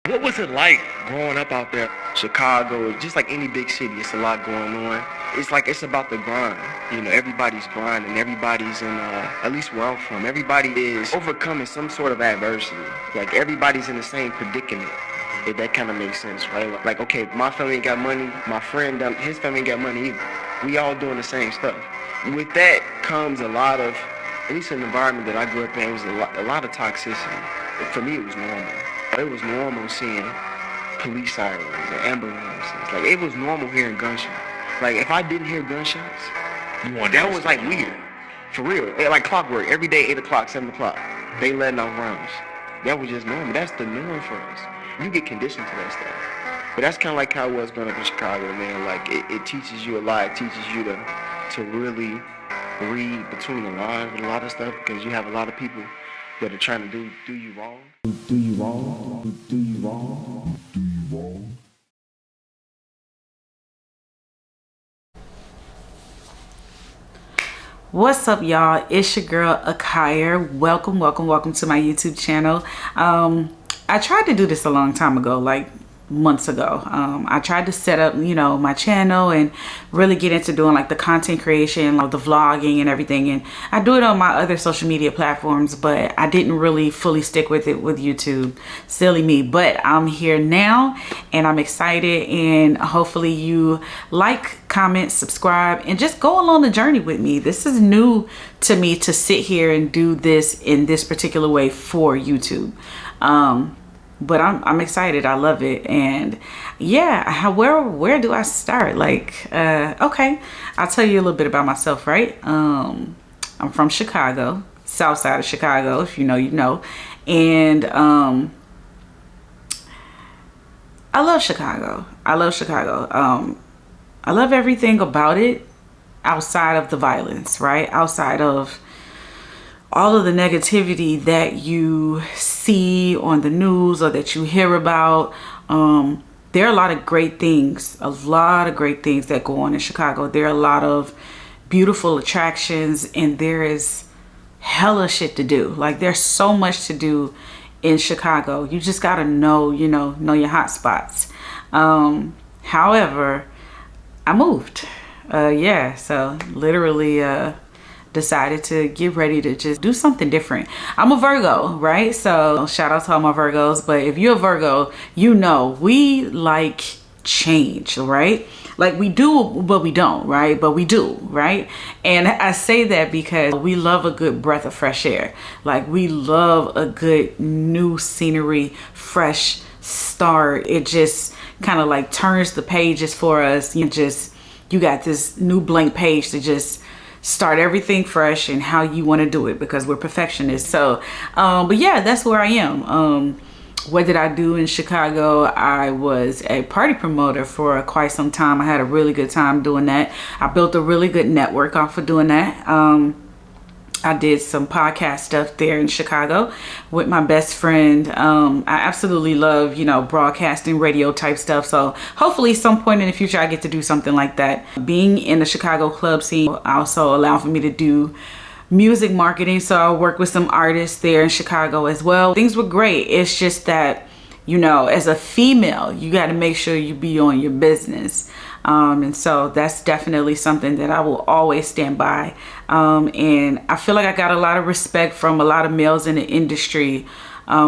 What was it like growing up out there? Chicago, just like any big city, it's a lot going on. It's like it's about the grind. You know, everybody's grinding. Everybody's in, at least where I'm from, everybody is overcoming some sort of adversity. Like everybody's in the same predicament. If that kind of makes sense, right? Like, okay, my family ain't got money. My friend, his family ain't got money either. We all doing the same stuff. With that comes a lot of, at least in the environment that I grew up in, it was a lot of toxicity. For me, it was normal. It was normal seeing police sirens and ambulances. Like, it was normal hearing gunshots. Like, if I didn't hear gunshots, that was like weird. For real. Like clockwork. Every day, 8 o'clock, 7 o'clock, they letting off rounds. That was just normal. That's the norm for us. You get conditioned to that stuff. But that's kind of like how it was growing up in Chicago, man. Like, it teaches you a lot. It teaches you to really read between the lines with a lot of stuff, because you have a lot of people that are trying to do you wrong. Do you wrong? Do you wrong? Do you wrong? What's up, y'all? It's your girl Acire. Welcome to my YouTube channel. I tried to do this a long time ago, like months ago. I tried to set up, my channel and really get into doing like the content creation, like the vlogging and everything. And I do it on my other social media platforms, but I didn't really fully stick with it with YouTube. Silly me. But I'm here now and I'm excited, and hopefully you like, comment, subscribe, and just go along the journey with me. This is new to me to sit here and do this in this particular way for YouTube. But I'm excited. I love it. And yeah, where do I start? Like, okay, I'll tell you a little bit about myself, right? I'm from Chicago, south side of Chicago. If you know, you know. And I love Chicago. I love everything about it outside of the violence, right? Outside of all of the negativity that you see on the news or that you hear about. There are a lot of great things that go on in Chicago. There are a lot of beautiful attractions, and there is hella shit to do. Like, there's so much to do in Chicago. You just gotta know your hot spots. However, I moved. So literally decided to get ready to just do something different. I'm a Virgo, right? So shout out to all my Virgos. But if you're a Virgo, we like change, right? Like, we do, but we don't, right? But we do, right? And I say that because we love a good breath of fresh air. Like, we love a good new scenery, fresh start. It just kind of like turns the pages for us. You got this new blank page to just start everything fresh and how you want to do it, because we're perfectionists. So, but yeah, that's where I am. What did I do in Chicago? I was a party promoter for quite some time. I had a really good time doing that. I built a really good network off of doing that. I did some podcast stuff there in Chicago with my best friend. I absolutely love, broadcasting, radio type stuff. So hopefully some point in the future I get to do something like that. Being in the Chicago club scene also allowed for me to do music marketing. So I worked with some artists there in Chicago as well. Things were great. It's just that, as a female, you got to make sure you be on your business. And so that's definitely something that I will always stand by. And I feel like I got a lot of respect from a lot of males in the industry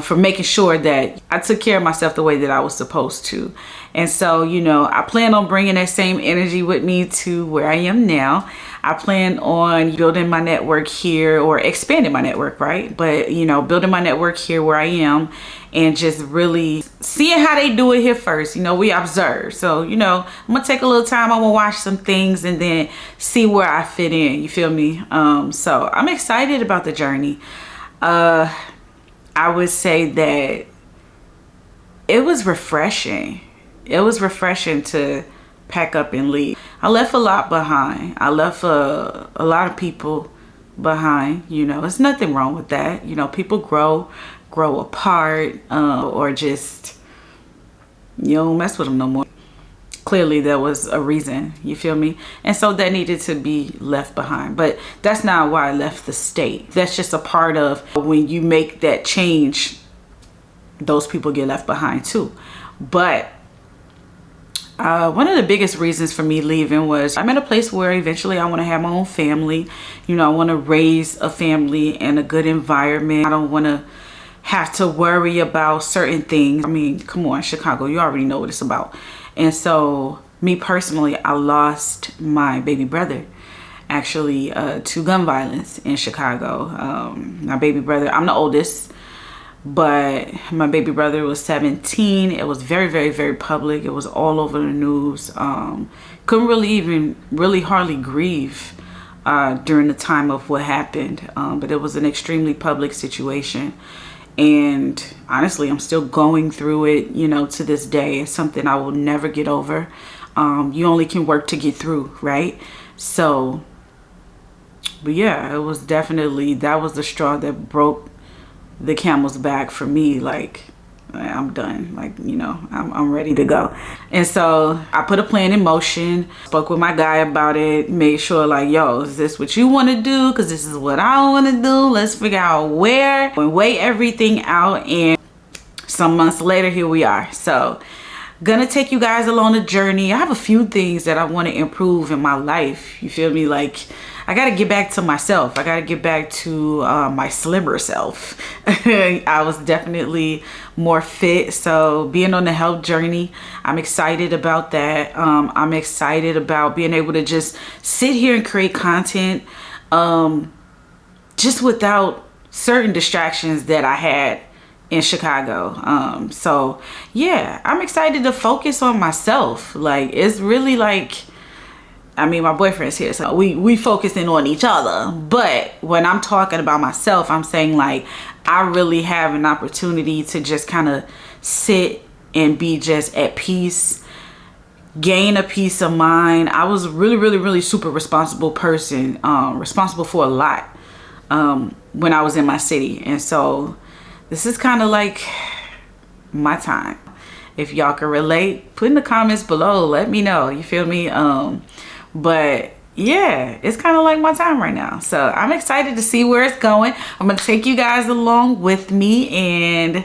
for making sure that I took care of myself the way that I was supposed to. And so, I plan on bringing that same energy with me to where I am now. I plan on building my network here, or expanding my network, right? But, building my network here where I am, and just really seeing how they do it here first. We observe. So, I'm going to take a little time. I'm going to watch some things and then see where I fit in. You feel me? So I'm excited about the journey. I would say that it was refreshing. It was refreshing to pack up and leave. I left a lot behind. I left a lot of people behind. There's nothing wrong with that. People grow apart, or just, you don't mess with them no more. Clearly there was a reason, you feel me? And so that needed to be left behind. But that's not why I left the state. That's just a part of when you make that change those people get left behind too. But one of the biggest reasons for me leaving was I'm at a place where eventually I want to have my own family. You know, I want to raise a family in a good environment. I don't want to have to worry about certain things. I mean, come on, Chicago, you already know what it's about. And so me personally, I lost my baby brother actually to gun violence in Chicago. My baby brother, I'm the oldest, but my baby brother was 17. It was very, very, very public. It was all over the news. Couldn't really hardly grieve during the time of what happened. But it was an extremely public situation. And honestly, I'm still going through it, you know, to this day. It's something I will never get over. You only can work to get through, right? So, but yeah, it was definitely, that was the straw that broke the camel's back for me. Like, I'm done. Like, you know, I'm ready to go. And so I put a plan in motion, spoke with my guy about it, made sure like, yo, is this what you want to do? Because this is what I want to do. Let's figure out where and weigh everything out. And some months later, here we are. So gonna take you guys along the journey. I have a few things that I want to improve in my life. You feel me? Like, I got to get back to myself. I got to get back to my slimmer self. I was definitely more fit. So being on the health journey, I'm excited about that. I'm excited about being able to just sit here and create content just without certain distractions that I had in Chicago. So yeah, I'm excited to focus on myself. Like, it's really like, I mean, my boyfriend's here, so we focusing on each other. But when I'm talking about myself, I'm saying like, I really have an opportunity to just kind of sit and be just at peace, gain a peace of mind. I was really super responsible person, responsible for a lot when I was in my city. And so this is kind of like my time. If y'all can relate, put in the comments below, let me know. You feel me? But yeah, it's kind of like my time right now. So I'm excited to see where it's going. I'm going to take you guys along with me, and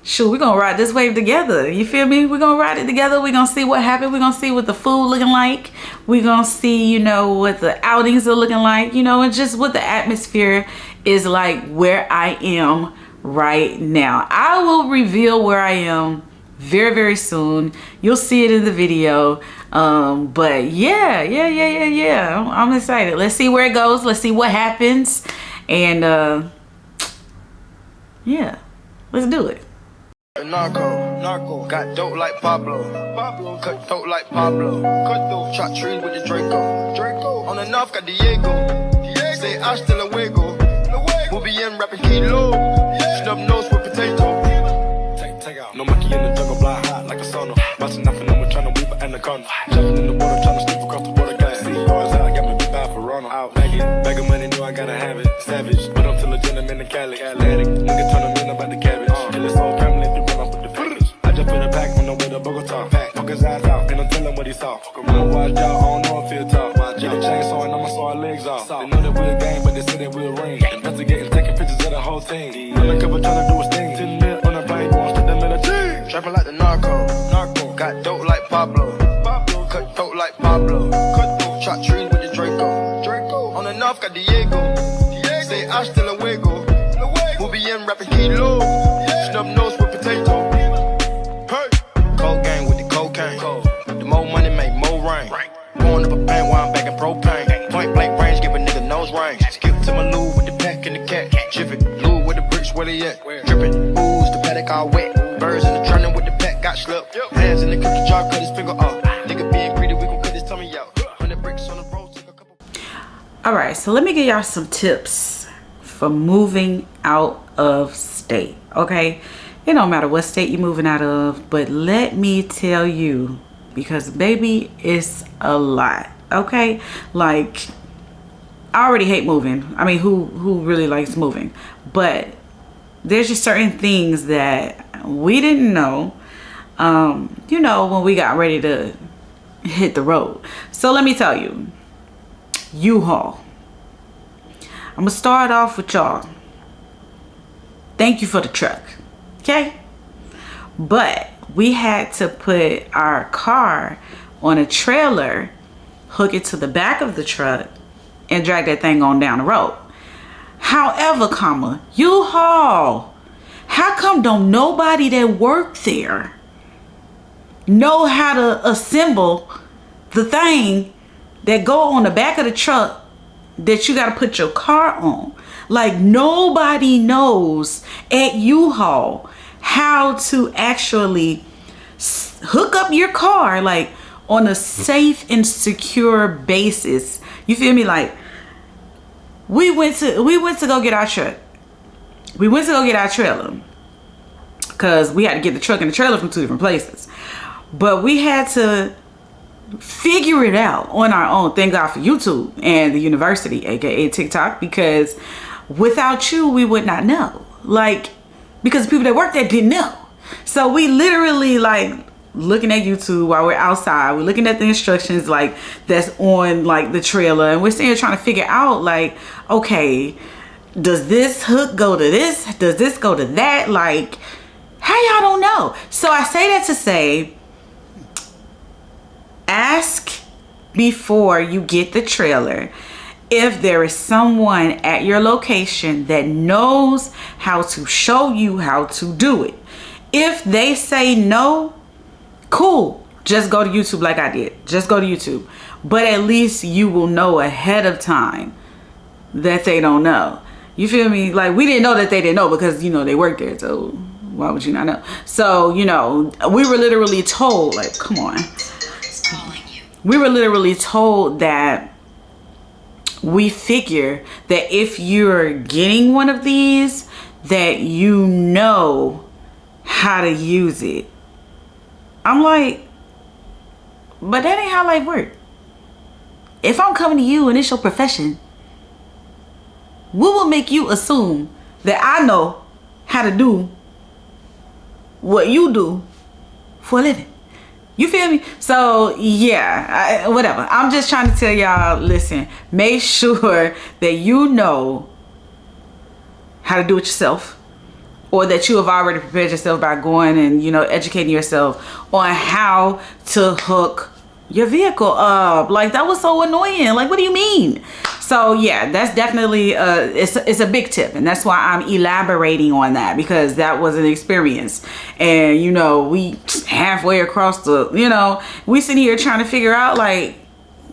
shoot, we're going to ride this wave together. You feel me? We're going to ride it together. We're going to see what happened. We're going to see what the food looking like. We're going to see, you know, what the outings are looking like, you know, and just what the atmosphere is like where I am right now. I will reveal where I am very soon. You'll see it in the video. But yeah, I'm excited. Let's see where it goes. Let's see what happens. And yeah, let's do it. Narco, got dope like Pablo, cut dope like Pablo, shot trees with the Draco, on the north got Diego, say hasta luego, we'll be in rapping kilo, snub nose with potato. Take out. No monkey in the jungle, blind hot like a sauna. Bouncing off and I'm trying to weave an anaconda. Jumping in the water, trying to slip across the water. Got see cars out, got me big bad for Ronald. Out, bag of money, know I gotta have it. Savage, but I'm still a gentleman in Cali. Atlantic, nigga turn them in about the cabbage. Kill his whole family if you run off with the package. I just put a pack on the way to Bogota. Fuck his ass out, and I'm telling what he saw. Watch out, I don't know if he'll talk. Get a chainsaw and I'ma saw our legs off. They know that we're a gang, but they say that we're a ring. Investigating, taking pictures of the whole team. Undercover trying to do his thing. Sitting there on a plane, going straight to military. Trapping like the narco, got dope like Pablo, cut dope like Pablo, shot trees with the Draco, on the north got Diego, say hasta luego, we'll be in rapping kilo, snub nose with potato. Hey, cold gang with the cocaine, the more money make more rain. Going up a bank while I'm back in propane. Point blank range, give a nigga nose range. Skip to my Lou with the pack and the cat. Jiffy, Lou with the bricks, where they at? Drippin', ooze, the paddock all wet. Birds in the trunnion with the pack got slipped. Hands in the cookie jar, cut his finger off. Nigga being greedy, we gon' cut his tummy out. 100 bricks on the road, take a couple. All right, so let me give y'all some tips for moving out of state. Okay, it don't matter what state you're moving out of, but let me tell you, because baby, it's a lot. Okay, like, I already hate moving. I mean, who really likes moving? But there's just certain things that we didn't know, you know, when we got ready to hit the road. So let me tell you, U-Haul. I'm gonna start off with y'all. Thank you for the truck. Okay, but we had to put our car on a trailer, hook it to the back of the truck, and drag that thing on down the road. However, U-Haul, how come don't nobody that worked there know how to assemble the thing that go on the back of the truck that you got to put your car on? Like, nobody knows at U-Haul how to actually hook up your car like on a safe and secure basis. You feel me? Like, we went to go get our truck. We went to go get our trailer because we had to get the truck and the trailer from 2 different places. But we had to figure it out on our own. Thank God for YouTube and the university, aka TikTok, because without you, we would not know. Like, because people that work there didn't know. So we literally like looking at YouTube while we're outside. We're looking at the instructions like that's on like the trailer, and we're sitting here trying to figure out like, okay, does this hook go to this? Does this go to that? Like, how y'all don't know? So I say that to say, ask before you get the trailer if there is someone at your location that knows how to show you how to do it. If they say no, cool, just go to YouTube like I did. Just go to YouTube. But at least you will know ahead of time that they don't know. You feel me? Like, we didn't know that they didn't know because, you know, they work there. So why would you not know? So, you know, we were literally told, like, come on. We were literally told that we figure that if you're getting one of these, that you know how to use it. I'm like, but that ain't how life works. If I'm coming to you and it's your profession, what will make you assume that I know how to do what you do for a living? You feel me? So yeah, whatever. I'm just trying to tell y'all, listen, make sure that you know how to do it yourself, or that you have already prepared yourself by going and, you know, educating yourself on how to hook your vehicle up. Like, that was so annoying. Like, what do you mean? So yeah, that's definitely it's a big tip, and that's why I'm elaborating on that, because that was an experience. And you know, we halfway across the, you know, we sitting here trying to figure out, like,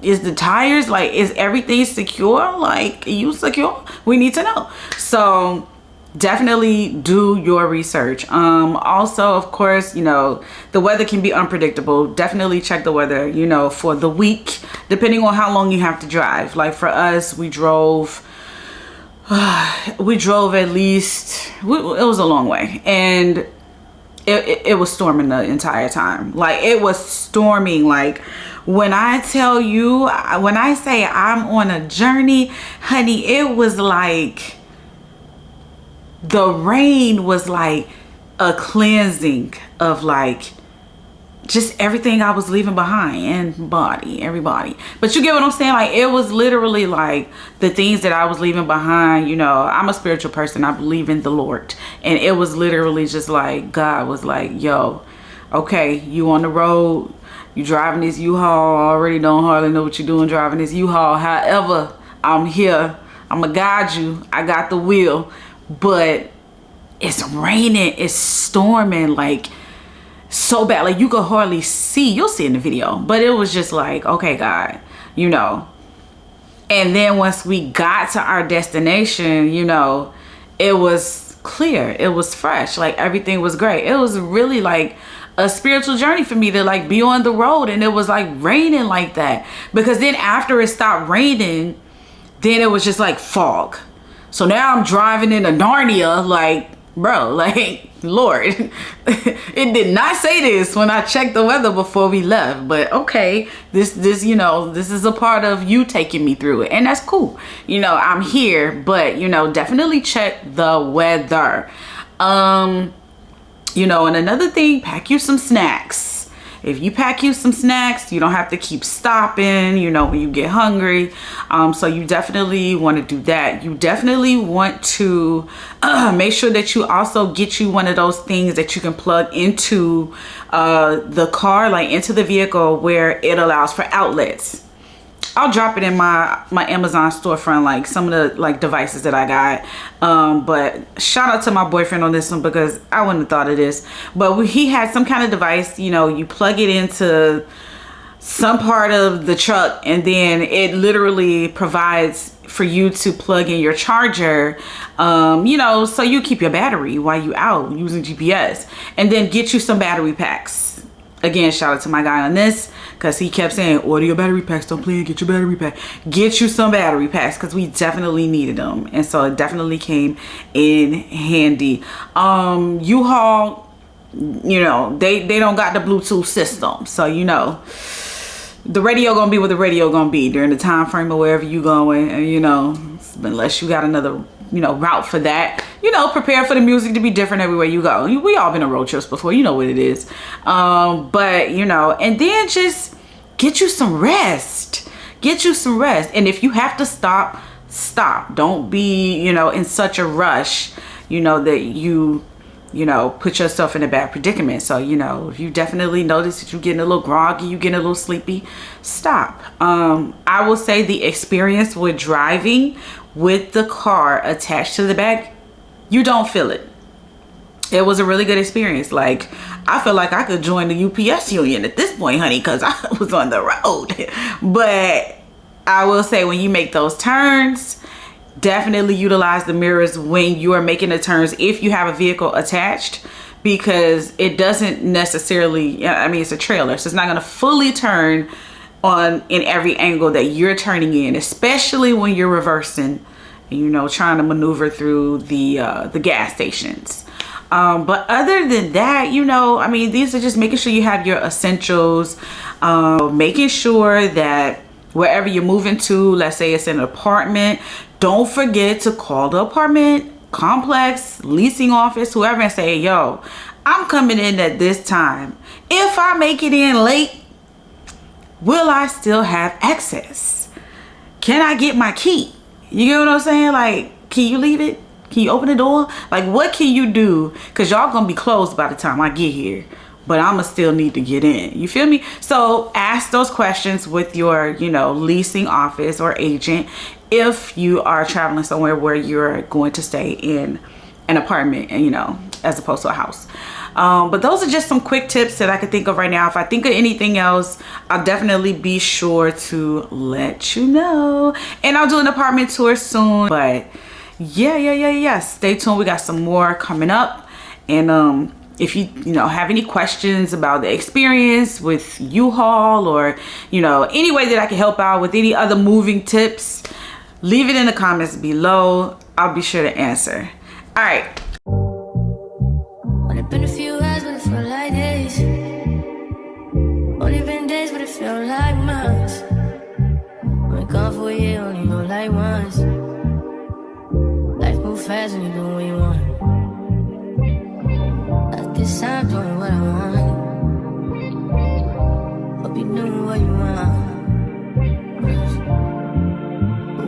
is the tires, like, is everything secure? Like, are you secure? We need to know. So definitely do your research. Also, of course, you know, the weather can be unpredictable. Definitely check the weather, you know, for the week, depending on how long you have to drive. Like for us, we drove at least, it was a long way, and it was storming the entire time. Like, it was storming. Like, when I tell you, when I say I'm on a journey, honey, it was like, the rain was like a cleansing of like just everything I was leaving behind, and everybody. But you get what I'm saying? Like, it was literally like the things that I was leaving behind. You know, I'm a spiritual person. I believe in the Lord. And it was literally just like, God was like, yo, okay, you on the road, you driving this U-Haul, already don't hardly know what you're doing driving this U-Haul. However, I'm here. I'm gonna guide you. I got the wheel. But it's raining, it's storming, like, so bad. Like, you could hardly see. You'll see in the video. But it was just like, okay, God, you know. And then once we got to our destination, you know, it was clear. It was fresh. Like, everything was great. It was really like a spiritual journey for me to like be on the road, and it was like raining like that. Because then after it stopped raining, then it was just like fog. So now I'm driving into Narnia, like, bro, like, Lord, it did not say this when I checked the weather before we left. But okay, this, you know, this is a part of you taking me through it, and that's cool. You know, I'm here, but, you know, definitely check the weather. You know, and another thing, pack you some snacks. if you pack you some snacks, you don't have to keep stopping, you know, when you get hungry. So you definitely want to do that. You definitely want to make sure that you also get you one of those things that you can plug into the car, like into the vehicle, where it allows for outlets. I'll drop it in my Amazon storefront, like some of the like devices that I got. But shout out to my boyfriend on this one, because I wouldn't have thought of this. But he had some kind of device, you know, you plug it into some part of the truck, and then it literally provides for you to plug in your charger, you know, so you keep your battery while you out using GPS, and then get you some battery packs. Again, shout out to my guy on this, because he kept saying, order your battery packs, don't play, get your battery pack. Get you some battery packs, because we definitely needed them. And so it definitely came in handy. U-Haul, you know, they don't got the Bluetooth system. So, you know, the radio gonna be what the radio gonna be during the time frame of wherever you going. And, you know, unless you got another, you know, route for that, you know, prepare for the music to be different everywhere you go. We all been on road trips before, you know what it is. But, you know, and then just get you some rest. Get you some rest. And if you have to stop, stop. Don't be, you know, in such a rush, you know, that you know, put yourself in a bad predicament. So, you know, if you definitely notice that you're getting a little groggy, you're getting a little sleepy, stop. I will say the experience with driving with the car attached to the back, you don't feel it. It was a really good experience. Like, I feel like I could join the UPS union at this point, honey, because I was on the road. But I will say, when you make those turns, definitely utilize the mirrors when you are making the turns if you have a vehicle attached, because it doesn't necessarily, I mean, it's a trailer, so it's not going to fully turn in every angle that you're turning in, especially when you're reversing, you know, trying to maneuver through the gas stations. But other than that, you know, I mean, these are just making sure you have your essentials, making sure that wherever you're moving to, let's say it's an apartment, don't forget to call the apartment complex, leasing office, whoever, and say, yo, I'm coming in at this time. If I make it in late, will I still have access? Can I get my key? You get what I'm saying? Like, can you leave it? Can you open the door? Like, what can you do? Because y'all gonna be closed by the time I get here, but I'ma still need to get in. You feel me? So ask those questions with your, you know, leasing office or agent if you are traveling somewhere where you're going to stay in an apartment, and, you know, as opposed to a house. But those are just some quick tips that I could think of right now. If I think of anything else, I'll definitely be sure to let you know. And I'll do an apartment tour soon. But yeah. Stay tuned. We got some more coming up. And if you know, have any questions about the experience with U-Haul, or, you know, any way that I can help out with any other moving tips, leave it in the comments below. I'll be sure to answer. All right. Only been a few hours, but it felt like days. Only been days, but it felt like months. Been gone for a year, only know like once. Life move fast when you do what you want. At this time, doing what I want. Hope you doing what you want.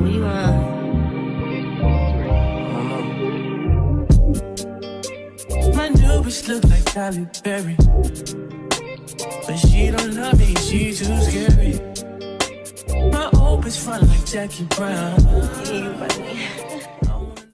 What you want? My new bitch look like Halle Berry, but she don't love me, she too scary. My old bitch front like Jackie Brown.